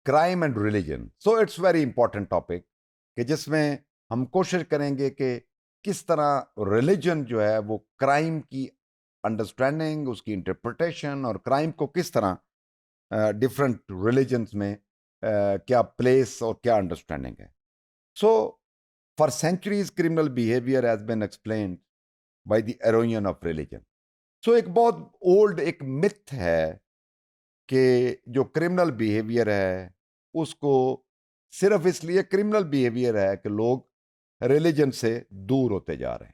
Crime and religion. So it's very important topic کہ جس میں ہم کوشش کریں گے کہ کس طرح ریلیجن جو ہے وہ کرائم کی انڈرسٹینڈنگ، اس کی انٹرپریٹیشن اور کرائم کو کس طرح ڈفرینٹ ریلیجنس میں کیا پلیس اور کیا انڈرسٹینڈنگ ہے. So for centuries criminal behaviour has been explained by the arena of religion. So ایک بہت اولڈ ایک متھ ہے کہ جو کرمنل بیہیویئر ہے اس کو صرف اس لیے کرمنل بیہیویئر ہے کہ لوگ ریلیجن سے دور ہوتے جا رہے ہیں.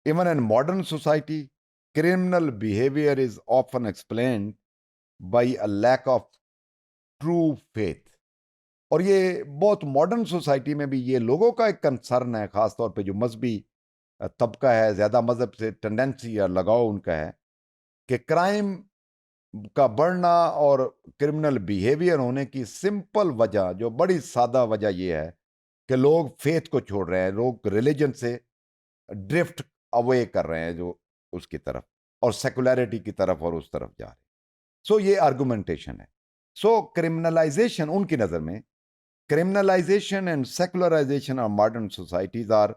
Even in modern society criminal behavior is often explained by a lack of true faith. اور یہ بہت ماڈرن سوسائٹی میں بھی یہ لوگوں کا ایک کنسرن ہے، خاص طور پہ جو مذہبی طبقہ ہے، زیادہ مذہب سے ٹینڈنسی یا لگاؤ ان کا ہے، کہ کرائم کا بڑھنا اور کرمنل بیہیویئر ہونے کی سمپل وجہ، جو بڑی سادہ وجہ یہ ہے کہ لوگ فیتھ کو چھوڑ رہے ہیں، لوگ ریلیجن سے ڈرفٹ اوے کر رہے ہیں جو اس کی طرف، اور سیکولیرٹی کی طرف اور اس طرف جا رہے ہیں. سو یہ آرگومنٹیشن ہے. سو کرمنلائزیشن ان کی نظر میں، criminalization and secularization of modern societies are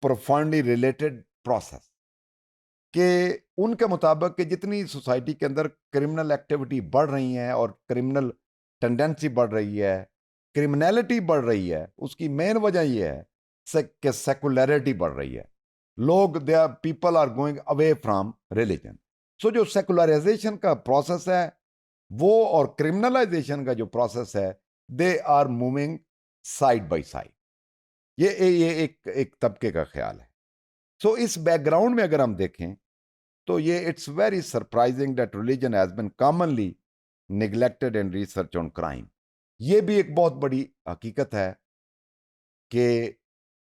profoundly related process. کہ ان کے مطابق کہ جتنی سوسائٹی کے اندر کرمنل ایکٹیویٹی بڑھ رہی ہیں اور کرمنل ٹینڈنسی بڑھ رہی ہے، کرمنالٹی بڑھ رہی ہے، اس کی مین وجہ یہ ہے کہ سیکولیرٹی بڑھ رہی ہے. لوگ people are going away from religion. So جو سیکولرائزیشن کا پروسیس ہے وہ اور کرمنلائزیشن کا جو پروسیس ہے، they are moving side by side. یہ ایک طبقے کا خیال ہے. سو اس بیک گراؤنڈ میں اگر ہم دیکھیں تو یہ it's very surprising that religion has been commonly neglected in research on crime. یہ بھی ایک بہت بڑی حقیقت ہے کہ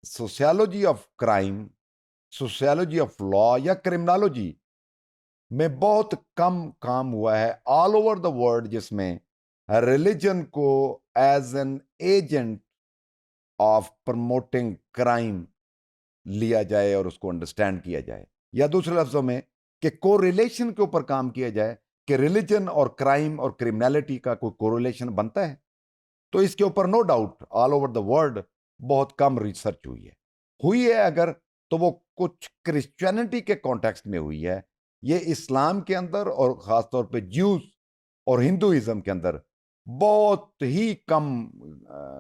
sociology of crime, sociology of law یا کرمنالوجی میں بہت کم کام ہوا ہے آل اوور دا ورلڈ جس میں ریلیجن کو as an agent of promoting crime لیا جائے اور اس کو انڈرسٹینڈ کیا جائے، یا دوسرے لفظوں میں کہ کو ریلیشن کے اوپر کام کیا جائے کہ ریلیجن اور کرائم اور کرمنالٹی کا کوئی کو ریلیشن بنتا ہے. تو اس کے اوپر no doubt all over the world بہت کم ریسرچ ہوئی ہے اگر تو وہ کچھ کرسچینٹی کے کانٹیکسٹ میں ہوئی ہے. یہ اسلام کے اندر اور خاص طور پہ جیوز اور ہندوازم کے اندر بہت ہی کم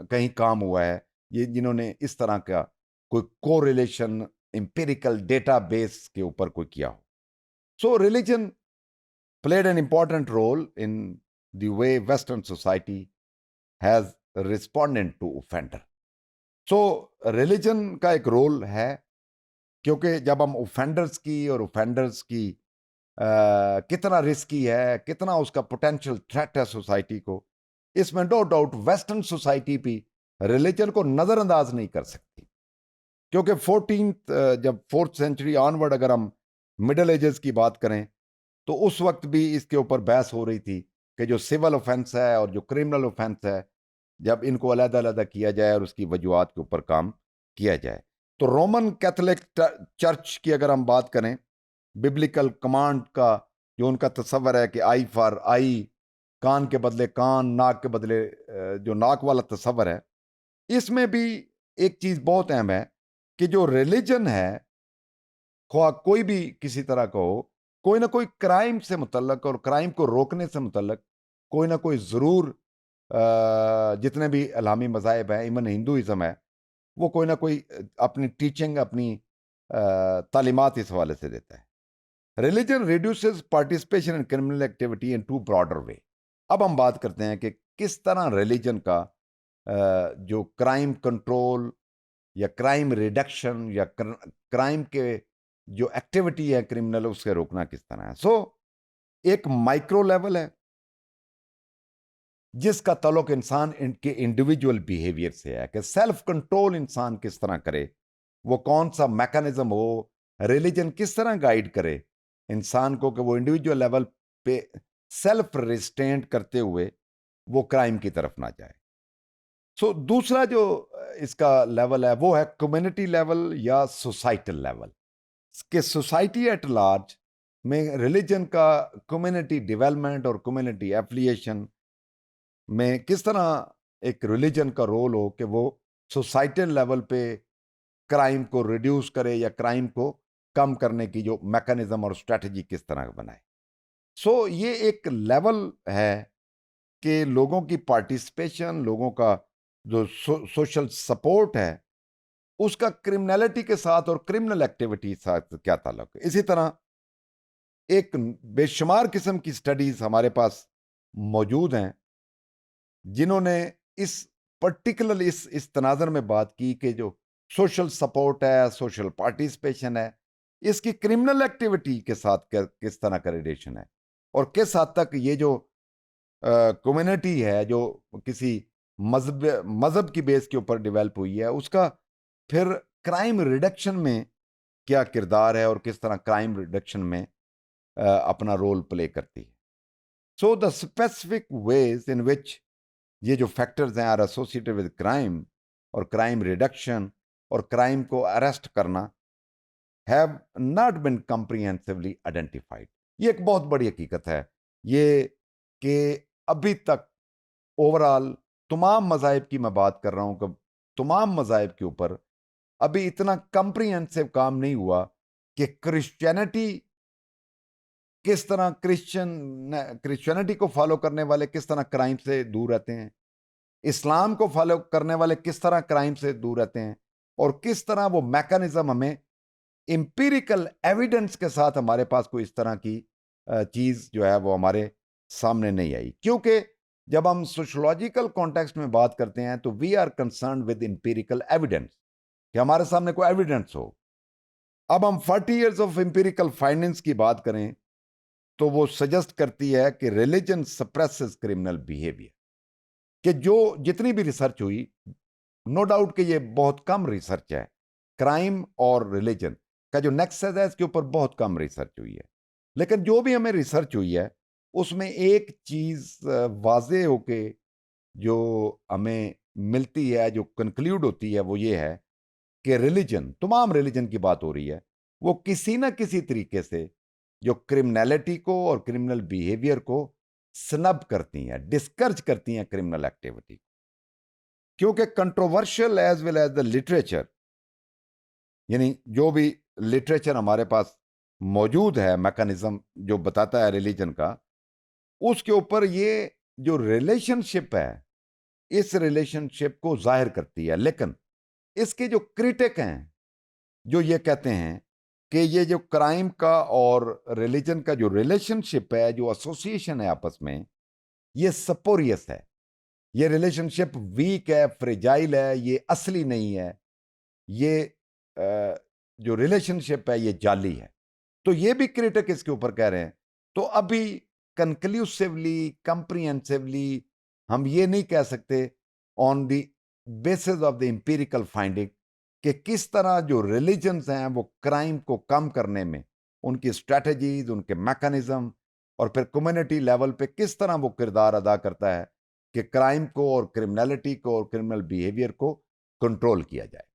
کہیں کام ہوا ہے یہ جنہوں نے اس طرح کا کوئی کو ریلیشن امپیریکل ڈیٹا بیس کے اوپر کوئی کیا ہو. So religion played an important role in the way western society has respondent to offender. So religion کا ایک رول ہے کیونکہ جب ہم اوفینڈرز کی اور اوفینڈرز کی کتنا رسکی ہے، کتنا اس کا پوٹینشیل تھریٹ ہے سوسائٹی کو، اس میں نو ڈاؤٹ ویسٹرن سوسائٹی بھی ریلیجن کو نظر انداز نہیں کر سکتی. کیونکہ جب 4th سینچری آنورڈ اگر ہم مڈل ایجز کی بات کریں تو اس وقت بھی اس کے اوپر بحث ہو رہی تھی کہ جو سول اوفینس ہے اور جو کرمنل اوفینس ہے جب ان کو علیحدہ علیحدہ کیا جائے اور اس کی وجوہات کے اوپر کام کیا جائے. تو رومن کیتھولک چرچ کی اگر ہم بات کریں، ببلیکل کمانڈ کا جو ان کا تصور ہے کہ آئی فار آئی، کان کے بدلے کان، ناک کے بدلے جو ناک والا تصور ہے، اس میں بھی ایک چیز بہت اہم ہے کہ جو ریلیجن ہے خواہ کوئی بھی کسی طرح کا ہو، کوئی نہ کوئی کرائم سے متعلق اور کرائم کو روکنے سے متعلق کوئی نہ کوئی ضرور جتنے بھی الہامی مذاہب ہیں، ایون ہندوازم ہے، وہ کوئی نہ کوئی اپنی ٹیچنگ، اپنی تعلیمات اس حوالے سے دیتا ہے. Religion reduces participation in criminal activity into broader way. اب ہم بات کرتے ہیں کہ کس طرح ریلیجن کا جو کرائم کنٹرول یا کرائم ریڈکشن یا کرائم کے جو ایکٹیویٹی ہے کرمنل اس سے روکنا کس طرح ہے. سو ایک مائکرو لیول ہے جس کا تعلق انسان کے انڈیویجول بیہیویئر سے ہے کہ سیلف کنٹرول انسان کس طرح کرے، وہ کون سا میکانزم ہو، ریلیجن کس طرح گائیڈ کرے انسان کو کہ وہ انڈیویجول لیول پہ سیلف ریسٹینٹ کرتے ہوئے وہ کرائم کی طرف نہ جائے. سو دوسرا جو اس کا لیول ہے وہ ہے کمیونٹی لیول یا سوسائٹل لیول، کہ سوسائٹی ایٹ لارج میں ریلیجن کا کمیونٹی ڈیولپمنٹ اور کمیونٹی ایفلیشن میں کس طرح ایک ریلیجن کا رول ہو کہ وہ سوسائٹل لیول پہ کرائم کو ریڈیوس کرے یا کرائم کو کم کرنے کی جو میکانزم اور اسٹریٹجی کس طرح بنائے. سو یہ ایک لیول ہے کہ لوگوں کی پارٹیسپیشن، لوگوں کا جو سوشل سپورٹ ہے، اس کا کرمنلٹی کے ساتھ اور کرمنل ایکٹیویٹی ساتھ کیا تعلق ہے. اسی طرح ایک بے شمار قسم کی سٹڈیز ہمارے پاس موجود ہیں جنہوں نے اس پرٹیکولر اس تناظر میں بات کی کہ جو سوشل سپورٹ ہے، سوشل پارٹیسپیشن ہے، اس کی کرمنل ایکٹیویٹی کے ساتھ کس طرح کا ریلیشن ہے، اور کس حد تک یہ جو کمیونٹی ہے جو کسی مذہب کی بیس کے اوپر ڈیولپ ہوئی ہے، اس کا پھر کرائم ریڈکشن میں کیا کردار ہے اور کس طرح کرائم ریڈکشن میں اپنا رول پلے کرتی ہے. سو دا اسپیسیفک ویز ان وچ یہ جو فیکٹرز ہیں آر ایسوسیٹیڈ ود کرائم اور کرائم ریڈکشن اور کرائم کو اریسٹ کرنا have not been comprehensively identified. یہ ایک بہت بڑی حقیقت ہے یہ کہ ابھی تک اوورال تمام مذاہب کی میں بات کر رہا ہوں کہ تمام مذاہب کے اوپر ابھی اتنا کمپریہنسو کام نہیں ہوا کہ کرسچینٹی کس طرح کرسچینٹی کو فالو کرنے والے کس طرح کرائم سے دور رہتے ہیں، اسلام کو فالو کرنے والے کس طرح کرائم سے دور رہتے ہیں، اور کس طرح وہ میکانزم ہمیں امپیریکل ایویڈنس کے ساتھ ہمارے پاس کوئی اس طرح کی چیز جو ہے وہ ہمارے سامنے نہیں آئی. کیونکہ جب ہم سوشولوجیکل کانٹیکسٹ میں بات کرتے ہیں تو we are concerned with empirical evidence, کہ ہمارے سامنے کوئی ایویڈنس ہو. اب ہم 40 ایئرز آف امپیریکل فائنڈنگز کی بات کریں تو وہ سجسٹ کرتی ہے کہ ریلیجن سپریسز کرمنل بیہیویئر، کہ جو جتنی بھی ریسرچ ہوئی، نو ڈاؤٹ کہ یہ بہت کم ریسرچ ہے، کرائم اور ریلیجن کا جو نیکسس ہے اس کے اوپر بہت کم ریسرچ ہوئی ہے. لیکن جو بھی ہمیں ریسرچ ہوئی ہے اس میں ایک چیز واضح ہو کے جو ہمیں ملتی ہے، جو کنکلیوڈ ہوتی ہے، وہ یہ ہے کہ ریلیجن، تمام ریلیجن کی بات ہو رہی ہے، وہ کسی نہ کسی طریقے سے جو کرمنلٹی کو اور کرمنل بیہیویئر کو سنب کرتی ہیں، ڈسکرج کرتی ہیں کرمنل ایکٹیویٹی. کیونکہ controversial as well as the literature, یعنی جو بھی لٹریچر ہمارے پاس موجود ہے، میکانزم جو بتاتا ہے ریلیجن کا، اس کے اوپر یہ جو ریلیشن شپ ہے اس ریلیشن شپ کو ظاہر کرتی ہے. لیکن اس کے جو کریٹک ہیں جو یہ کہتے ہیں کہ یہ جو کرائم کا اور ریلیجن کا جو ریلیشن شپ ہے، جو ایسوسیشن ہے آپس میں، یہ سپوریس ہے، یہ ریلیشن شپ ویک ہے، فریجائل ہے، یہ اصلی نہیں ہے، یہ جو ریلیشن شپ ہے یہ جعلی ہے. تو یہ بھی کریٹک اس کے اوپر کہہ رہے ہیں. تو ابھی کنکلیوسولی کمپریہنسولی ہم یہ نہیں کہہ سکتے on the basis of the empirical finding کہ کس طرح جو ریلیجنز ہیں وہ کرائم کو کم کرنے میں ان کی اسٹریٹجیز، ان کے میکانزم، اور پھر کمیونٹی لیول پہ کس طرح وہ کردار ادا کرتا ہے کہ کرائم کو اور کرمنلٹی کو اور کرمنل بیہیویئر کو کنٹرول کیا جائے.